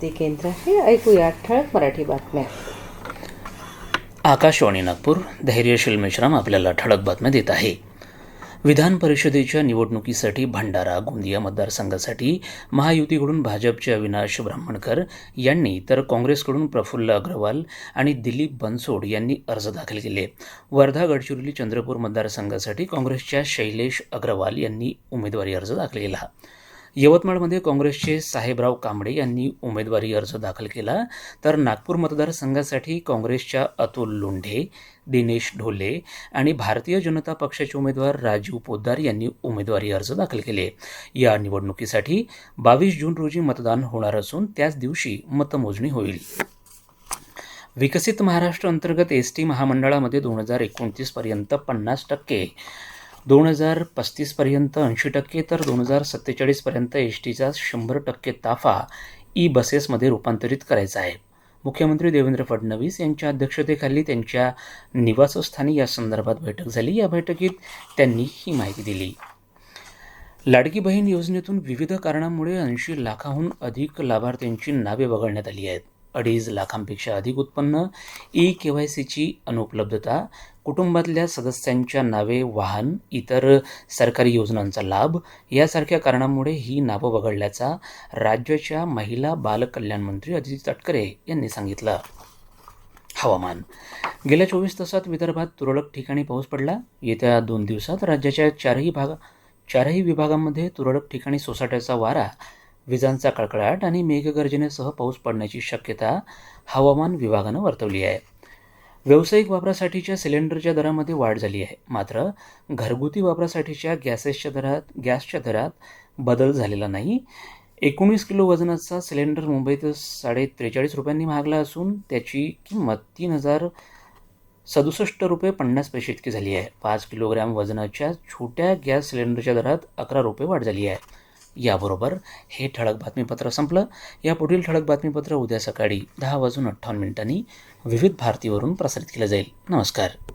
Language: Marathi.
ते केंद्र आहे. ऐकूया ठळक मराठी बातम्या. आकाशवाणी नागपूर, धैर्यशील मेश्राम आपल्याला ठळक बातम्या देत आहे. विधान परिषदेच्या निवडणुकीसाठी भंडारा गोंदिया मतदारसंघासाठी महायुतीकडून भाजपचे अविनाश ब्राह्मणकर यांनी तर काँग्रेसकडून प्रफुल्ल अग्रवाल आणि दिलीप बनसोड यांनी अर्ज दाखल केले. वर्धा गडचिरोली चंद्रपूर मतदारसंघासाठी काँग्रेसच्या शैलेश अग्रवाल यांनी उमेदवारी अर्ज दाखल केला. यवतमाळमध्ये काँग्रेसचे साहेबराव कांबळे यांनी उमेदवारी अर्ज दाखल केला, तर नागपूर मतदारसंघासाठी काँग्रेसच्या अतुल लोंढे, दिनेश ढोले आणि भारतीय जनता पक्षाचे उमेदवार राजीव पोद्दार यांनी उमेदवारी अर्ज दाखल केले. या निवडणुकीसाठी 22 जून रोजी मतदान होणार असून त्याच दिवशी मतमोजणी होईल. विकसित महाराष्ट्र अंतर्गत एसटी महामंडळामध्ये 2029 पर्यंत 50%, 2035 पर्यंत 80% तर 2047 पर्यंत एसटीचा 100% ताफा ई बसेसमध्ये रूपांतरित करायचा आहे. मुख्यमंत्री देवेंद्र फडणवीस यांच्या अध्यक्षतेखाली त्यांच्या निवासस्थानी या संदर्भात बैठक झाली. या बैठकीत त्यांनी ही माहिती दिली. लाडकी बहीण योजनेतून विविध कारणांमुळे 80 लाखाहून अधिक लाभार्थ्यांची नावे वगळण्यात आली आहेत. 2.5 लाखांपेक्षा अधिक उत्पन्न, KYCची अनुपलब्धता, कुटुंबातल्या सदस्यांच्या नावे, वाहन, इतर सरकारी योजनांचा लाभ यासारख्या कारणांमुळे ही नावं वगळल्याचा राज्याच्या महिला बाल कल्याण मंत्री अदिती तटकरे यांनी सांगितलं. हवामान. गेल्या 24 तासात विदर्भात तुरळक ठिकाणी पाऊस पडला. येत्या 2 दिवसात राज्याच्या चारही विभागांमध्ये तुरळक ठिकाणी सोसाट्याचा वारा, विजांचा कडकडाट आणि मेघगर्जनेसह पाऊस पडण्याची शक्यता हवामान विभागानं वर्तवली आहे. व्यावसायिक वापरासाठीच्या सिलेंडरच्या दरामध्ये वाढ झाली आहे, मात्र घरगुती वापरासाठीच्या गॅसच्या दरात बदल झालेला नाही. 19 किलो वजनाचा सिलेंडर मुंबईत 43.5 रुपयांनी महागला असून त्याची किंमत 3,067 रुपये 50 पैसे इतकी झाली आहे. 5 किलोग्रॅम वजनाच्या छोट्या गॅस सिलेंडरच्या दरात 11 रुपये वाढ झाली आहे. याबरोबर हे ठळक बातमीपत्र संपलं. या पुढील ठळक बातमीपत्र उद्या सकाळी 10:58 विविध भारतीवरून प्रसारित केलं जाईल. नमस्कार.